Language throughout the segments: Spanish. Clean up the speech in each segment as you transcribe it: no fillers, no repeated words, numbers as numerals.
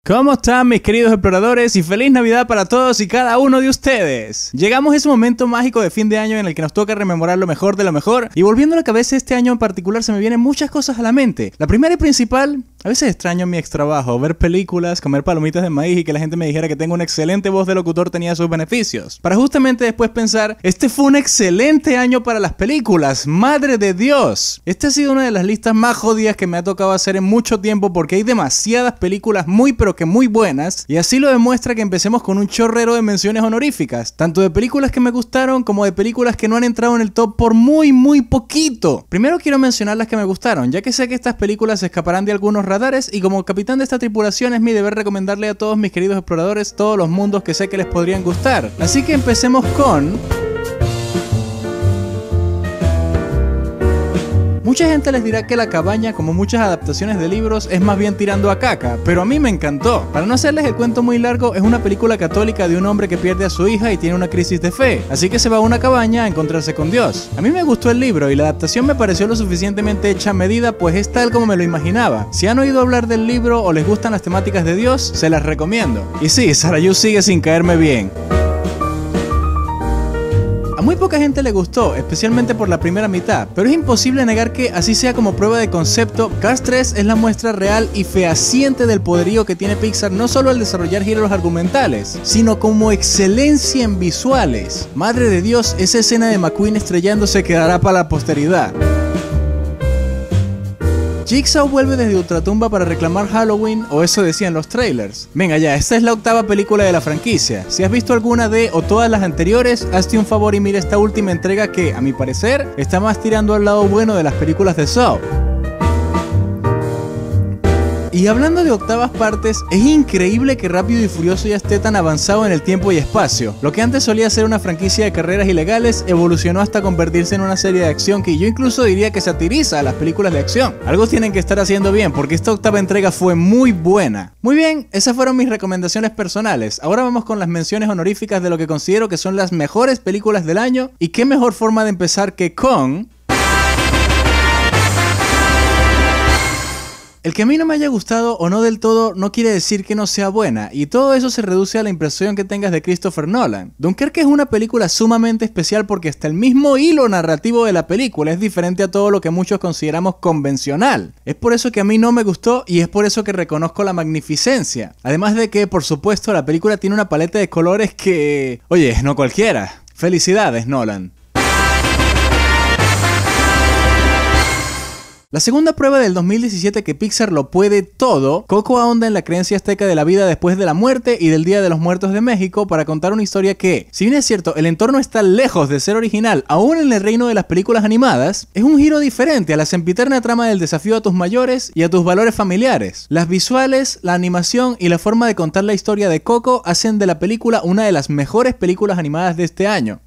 ¿Cómo están mis queridos exploradores? Y feliz Navidad para todos y cada uno de ustedes. Llegamos a ese momento mágico de fin de año en el que nos toca rememorar lo mejor de lo mejor. Y volviendo a la cabeza este año en particular se me vienen muchas cosas a la mente. La primera y principal, a veces extraño mi extrabajo, ver películas, comer palomitas de maíz y que la gente me dijera que tengo una excelente voz de locutor tenía sus beneficios. Para justamente después pensar, este fue un excelente año para las películas, madre de Dios. Esta ha sido una de las listas más jodidas que me ha tocado hacer en mucho tiempo porque hay demasiadas películas pero que muy buenas, y así lo demuestra que empecemos con un chorrero de menciones honoríficas, tanto de películas que me gustaron como de películas que no han entrado en el top por muy poquito. Primero quiero mencionar las que me gustaron, ya que sé que estas películas se escaparán de algunos radares y como capitán de esta tripulación es mi deber recomendarle a todos mis queridos exploradores todos los mundos que sé que les podrían gustar. Así que empecemos con... Mucha gente les dirá que La Cabaña, como muchas adaptaciones de libros, es más bien tirando a caca, pero a mí me encantó. Para no hacerles el cuento muy largo, es una película católica de un hombre que pierde a su hija y tiene una crisis de fe, así que se va a una cabaña a encontrarse con Dios. A mí me gustó el libro y la adaptación me pareció lo suficientemente hecha a medida, pues es tal como me lo imaginaba. Si han oído hablar del libro o les gustan las temáticas de Dios, se las recomiendo. Y sí, Sarayú sigue sin caerme bien. A muy poca gente le gustó, especialmente por la primera mitad, pero es imposible negar que, así sea como prueba de concepto, Cars 3 es la muestra real y fehaciente del poderío que tiene Pixar no solo al desarrollar giros argumentales, sino como excelencia en visuales. Madre de Dios, esa escena de McQueen estrellándose quedará para la posteridad. Jigsaw vuelve desde ultratumba para reclamar Halloween, o eso decían los trailers. Venga ya, esta es la octava película de la franquicia. Si has visto alguna de o todas las anteriores, hazte un favor y mira esta última entrega que, a mi parecer, está más tirando al lado bueno de las películas de Saw. Y hablando de octavas partes, es increíble que Rápido y Furioso ya esté tan avanzado en el tiempo y espacio. Lo que antes solía ser una franquicia de carreras ilegales evolucionó hasta convertirse en una serie de acción que yo incluso diría que satiriza a las películas de acción. Algo tienen que estar haciendo bien porque esta octava entrega fue muy buena. Muy bien, esas fueron mis recomendaciones personales. Ahora vamos con las menciones honoríficas de lo que considero que son las mejores películas del año, y qué mejor forma de empezar que con... El que a mí no me haya gustado o no del todo no quiere decir que no sea buena, y todo eso se reduce a la impresión que tengas de Christopher Nolan. Dunkerque es una película sumamente especial porque hasta el mismo hilo narrativo de la película es diferente a todo lo que muchos consideramos convencional. Es por eso que a mí no me gustó y es por eso que reconozco la magnificencia. Además de que, por supuesto, la película tiene una paleta de colores que... Oye, no cualquiera. Felicidades, Nolan. La segunda prueba del 2017 que Pixar lo puede todo, Coco ahonda en la creencia azteca de la vida después de la muerte y del Día de los Muertos de México para contar una historia que, si bien es cierto, el entorno está lejos de ser original, aún en el reino de las películas animadas, es un giro diferente a la sempiterna trama del desafío a tus mayores y a tus valores familiares. Las visuales, la animación y la forma de contar la historia de Coco hacen de la película una de las mejores películas animadas de este año.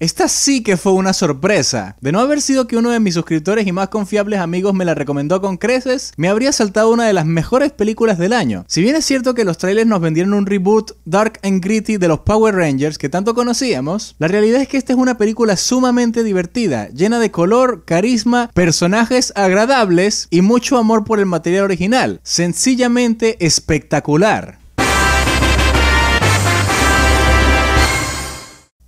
Esta sí que fue una sorpresa. De no haber sido que uno de mis suscriptores y más confiables amigos me la recomendó con creces, me habría saltado una de las mejores películas del año. Si bien es cierto que los trailers nos vendieron un reboot dark and gritty de los Power Rangers que tanto conocíamos, la realidad es que esta es una película sumamente divertida, llena de color, carisma, personajes agradables y mucho amor por el material original. Sencillamente espectacular.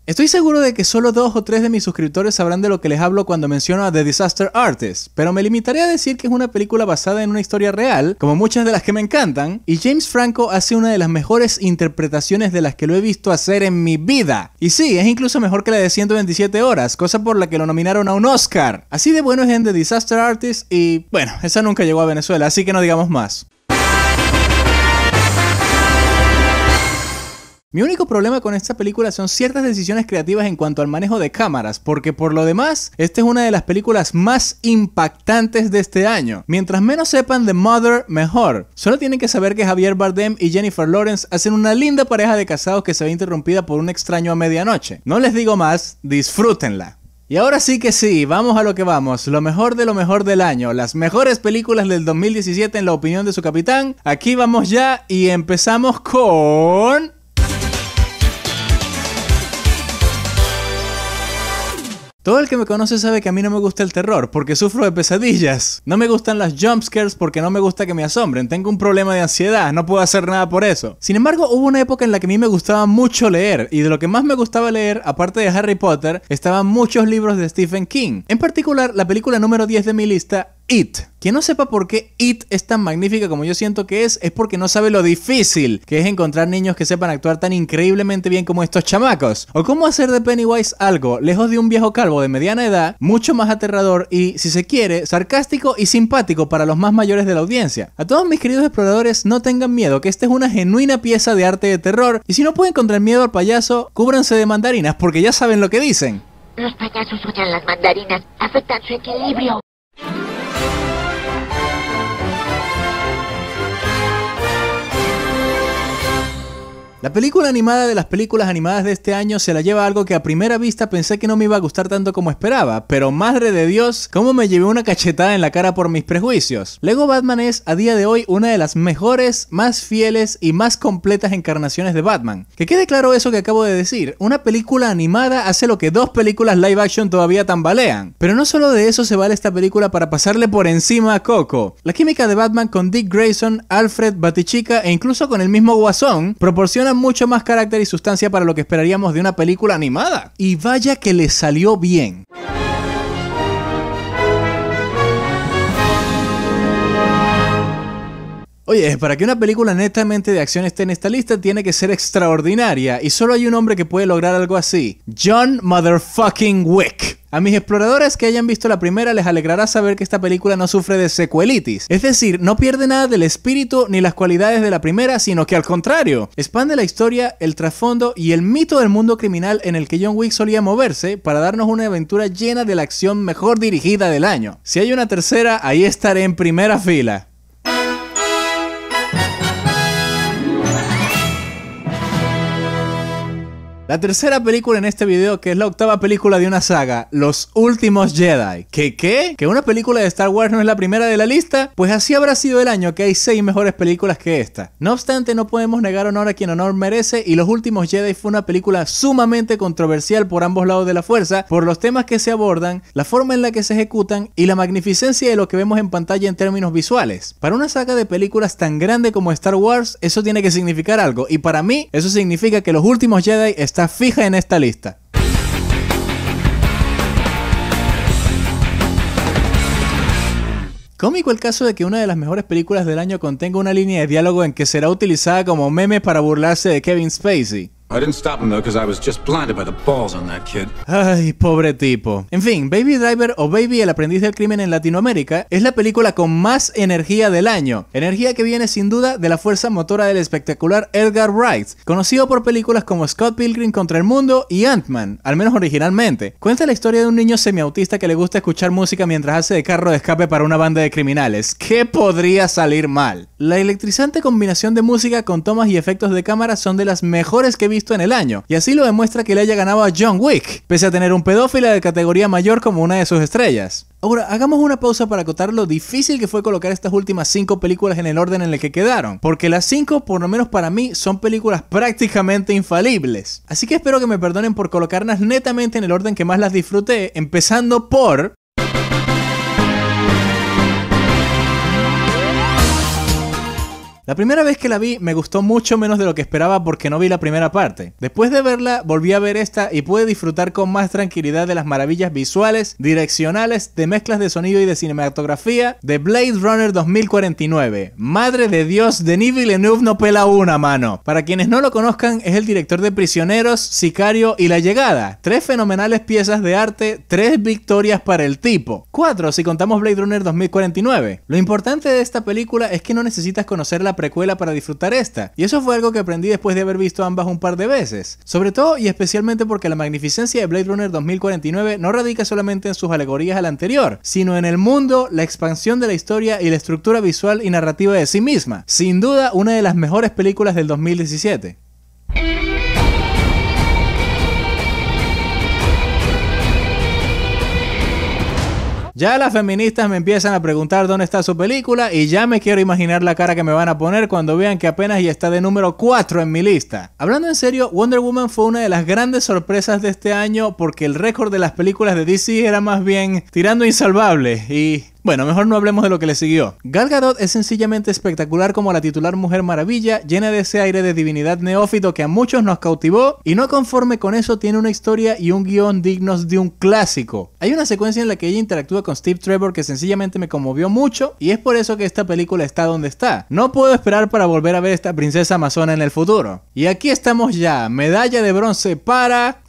Estoy seguro de que solo 2 o 3 de mis suscriptores sabrán de lo que les hablo cuando menciono a The Disaster Artist, pero me limitaré a decir que es una película basada en una historia real, como muchas de las que me encantan, y James Franco hace una de las mejores interpretaciones de las que lo he visto hacer en mi vida. Y sí, es incluso mejor que la de 127 horas, cosa por la que lo nominaron a un Oscar. Así de bueno es en The Disaster Artist y, bueno, esa nunca llegó a Venezuela, así que no digamos más. Mi único problema con esta película son ciertas decisiones creativas en cuanto al manejo de cámaras, porque por lo demás, esta es una de las películas más impactantes de este año. Mientras menos sepan de Mother, mejor. Solo tienen que saber que Javier Bardem y Jennifer Lawrence hacen una linda pareja de casados que se ve interrumpida por un extraño a medianoche. No les digo más, disfrútenla. Y ahora sí que sí, vamos a lo que vamos, lo mejor de lo mejor del año, las mejores películas del 2017 en la opinión de su capitán. Aquí vamos ya y empezamos con... Todo el que me conoce sabe que a mí no me gusta el terror porque sufro de pesadillas. No me gustan las jumpscares porque no me gusta que me asombren. Tengo un problema de ansiedad, no puedo hacer nada por eso. Sin embargo, hubo una época en la que a mí me gustaba mucho leer, y de lo que más me gustaba leer, aparte de Harry Potter, estaban muchos libros de Stephen King. En particular, la película número 10 de mi lista, It. Quien no sepa por qué It es tan magnífica como yo siento que es porque no sabe lo difícil que es encontrar niños que sepan actuar tan increíblemente bien como estos chamacos. O cómo hacer de Pennywise algo, lejos de un viejo calvo de mediana edad, mucho más aterrador y, si se quiere, sarcástico y simpático para los más mayores de la audiencia. A todos mis queridos exploradores, no tengan miedo, que esta es una genuina pieza de arte de terror, y si no pueden contra el miedo al payaso, cúbranse de mandarinas porque ya saben lo que dicen. Los payasos odian las mandarinas, afectan su equilibrio. La película animada de las películas animadas de este año se la lleva algo que a primera vista pensé que no me iba a gustar tanto como esperaba, pero madre de Dios, cómo me llevé una cachetada en la cara por mis prejuicios. Lego Batman es, a día de hoy, una de las mejores, más fieles y más completas encarnaciones de Batman. Que quede claro eso que acabo de decir, una película animada hace lo que 2 películas live action todavía tambalean. Pero no solo de eso se vale esta película para pasarle por encima a Coco. La química de Batman con Dick Grayson, Alfred, Batichica e incluso con el mismo Guasón proporciona mucho más carácter y sustancia para lo que esperaríamos de una película animada. Y vaya que le salió bien. Oye, para que una película netamente de acción esté en esta lista tiene que ser extraordinaria, y solo hay un hombre que puede lograr algo así: John Motherfucking Wick. A mis exploradores que hayan visto la primera les alegrará saber que esta película no sufre de secuelitis, es decir, no pierde nada del espíritu ni las cualidades de la primera, sino que al contrario, expande la historia, el trasfondo y el mito del mundo criminal en el que John Wick solía moverse para darnos una aventura llena de la acción mejor dirigida del año. Si hay una tercera, ahí estaré en primera fila. La tercera película en este video, que es la 8ª película de una saga, Los Últimos Jedi. ¿Qué? ¿Que una película de Star Wars no es la primera de la lista? Pues así habrá sido el año, que hay 6 mejores películas que esta. No obstante, no podemos negar honor a quien honor merece, y Los Últimos Jedi fue una película sumamente controversial por ambos lados de la fuerza, por los temas que se abordan, la forma en la que se ejecutan y la magnificencia de lo que vemos en pantalla en términos visuales. Para una saga de películas tan grande como Star Wars, eso tiene que significar algo, y para mí, eso significa que Los Últimos Jedi está fija en esta lista. Cómico el caso de que una de las mejores películas del año contenga una línea de diálogo en que será utilizada como meme para burlarse de Kevin Spacey. I didn't stop him though because I was just blinded by the balls on that kid. Ay, pobre tipo. En fin, Baby Driver o Baby el aprendiz del crimen en Latinoamérica es la película con más energía del año. Energía que viene sin duda de la fuerza motora del espectacular Edgar Wright, conocido por películas como Scott Pilgrim contra el mundo y Ant-Man, al menos originalmente. Cuenta la historia de un niño semiautista que le gusta escuchar música mientras hace de carro de escape para una banda de criminales. ¿Qué podría salir mal? La electrizante combinación de música con tomas y efectos de cámara son de las mejores que he visto en el año, y así lo demuestra que le haya ganado a John Wick, pese a tener un pedófilo de categoría mayor como una de sus estrellas. Ahora, hagamos una pausa para acotar lo difícil que fue colocar estas últimas 5 películas en el orden en el que quedaron, porque las 5, por lo menos para mí, son películas prácticamente infalibles. Así que espero que me perdonen por colocarlas netamente en el orden que más las disfruté, empezando por... La primera vez que la vi me gustó mucho menos de lo que esperaba porque no vi la primera parte. Después de verla, volví a ver esta y pude disfrutar con más tranquilidad de las maravillas visuales, direccionales, de mezclas de sonido y de cinematografía de Blade Runner 2049. Madre de Dios, Denis Villeneuve no pela una, mano. Para quienes no lo conozcan, es el director de Prisioneros, Sicario y La Llegada. 3 fenomenales piezas de arte, 3 victorias para el tipo. 4 si contamos Blade Runner 2049. Lo importante de esta película es que no necesitas conocer la precuela para disfrutar esta, y eso fue algo que aprendí después de haber visto ambas un par de veces, sobre todo y especialmente porque la magnificencia de Blade Runner 2049 no radica solamente en sus alegorías a la anterior, sino en el mundo, la expansión de la historia y la estructura visual y narrativa de sí misma. Sin duda, una de las mejores películas del 2017. Ya las feministas me empiezan a preguntar dónde está su película y ya me quiero imaginar la cara que me van a poner cuando vean que apenas ya está de número 4 en mi lista. Hablando en serio, Wonder Woman fue una de las grandes sorpresas de este año porque el récord de las películas de DC era más bien tirando insalvable y... bueno, mejor no hablemos de lo que le siguió. Gal Gadot es sencillamente espectacular como la titular Mujer Maravilla, llena de ese aire de divinidad neófito que a muchos nos cautivó y no conforme con eso tiene una historia y un guión dignos de un clásico. Hay una secuencia en la que ella interactúa con Steve Trevor que sencillamente me conmovió mucho y es por eso que esta película está donde está. No puedo esperar para volver a ver esta princesa amazona en el futuro. Y aquí estamos ya, medalla de bronce para...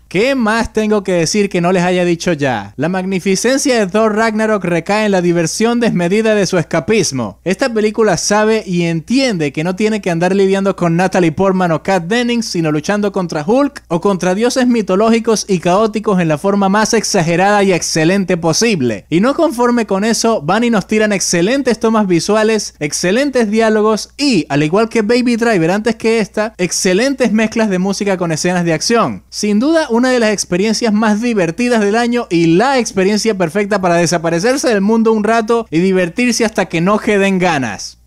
¿Qué más tengo que decir que no les haya dicho ya? La magnificencia de Thor Ragnarok recae en la diversión desmedida de su escapismo. Esta película sabe y entiende que no tiene que andar lidiando con Natalie Portman o Kat Dennings, sino luchando contra Hulk o contra dioses mitológicos y caóticos en la forma más exagerada y excelente posible. Y no conforme con eso, van y nos tiran excelentes tomas visuales, excelentes diálogos y, al igual que Baby Driver antes que esta, excelentes mezclas de música con escenas de acción. Sin duda, una de las experiencias más divertidas del año y la experiencia perfecta para desaparecerse del mundo un rato y divertirse hasta que no queden ganas.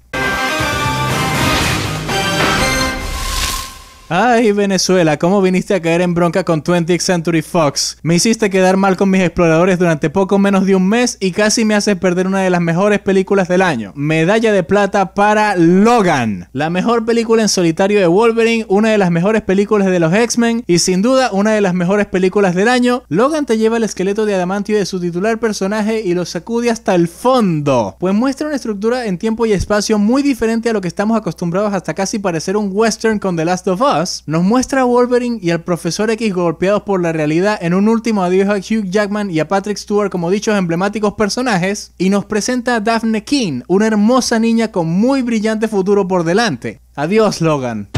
Ay, Venezuela, ¿cómo viniste a caer en bronca con 20th Century Fox? Me hiciste quedar mal con mis exploradores durante poco menos de un mes y casi me haces perder una de las mejores películas del año. Medalla de plata para Logan. La mejor película en solitario de Wolverine, una de las mejores películas de los X-Men y sin duda una de las mejores películas del año. Logan te lleva el esqueleto de adamantio de su titular personaje y lo sacude hasta el fondo. Pues muestra una estructura en tiempo y espacio muy diferente a lo que estamos acostumbrados hasta casi parecer un western con The Last of Us. Nos muestra a Wolverine y al Profesor X golpeados por la realidad en un último adiós a Hugh Jackman y a Patrick Stewart como dichos emblemáticos personajes, y nos presenta a Daphne King, una hermosa niña con muy brillante futuro por delante. Adiós, Logan.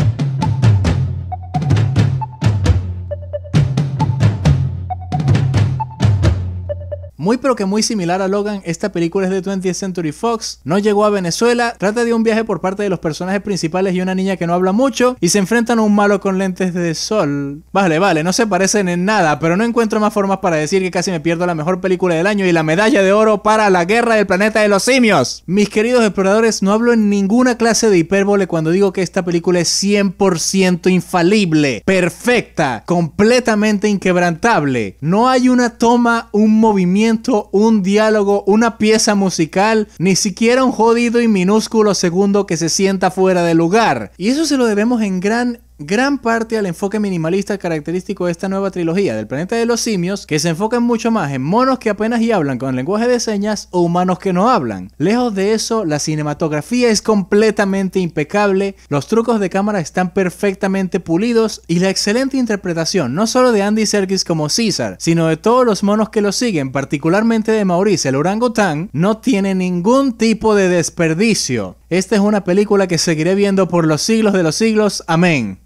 Muy pero que muy similar a Logan, esta película es de 20th Century Fox, no llegó a Venezuela, trata de un viaje por parte de los personajes principales y una niña que no habla mucho y se enfrentan a un malo con lentes de sol. Vale, no se parecen en nada, pero no encuentro más formas para decir que casi me pierdo la mejor película del año y la medalla de oro para La Guerra del Planeta de los Simios. Mis queridos exploradores, no hablo en ninguna clase de hipérbole cuando digo que esta película es 100% infalible, perfecta, completamente inquebrantable. No hay una toma, un movimiento, un diálogo, una pieza musical, ni siquiera un jodido y minúsculo segundo que se sienta fuera de lugar. Y eso se lo debemos en gran parte al enfoque minimalista característico de esta nueva trilogía del Planeta de los Simios, que se enfocan mucho más en monos que apenas y hablan con lenguaje de señas o humanos que no hablan. Lejos de eso, la cinematografía es completamente impecable, los trucos de cámara están perfectamente pulidos y la excelente interpretación no solo de Andy Serkis como César, sino de todos los monos que lo siguen, particularmente de Maurice el orangután, no tiene ningún tipo de desperdicio. Esta es una película que seguiré viendo por los siglos de los siglos. Amén.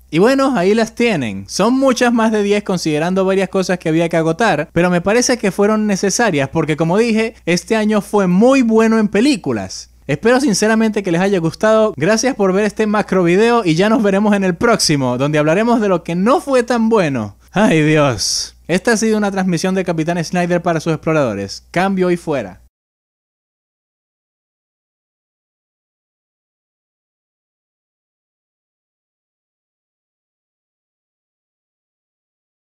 Y bueno, ahí las tienen. Son muchas más de 10 considerando varias cosas que había que agotar, pero me parece que fueron necesarias porque, como dije, este año fue muy bueno en películas. Espero sinceramente que les haya gustado. Gracias por ver este macro video y ya nos veremos en el próximo, donde hablaremos de lo que no fue tan bueno. ¡Ay, Dios! Esta ha sido una transmisión de Capitán Snyder para sus exploradores. Cambio y fuera.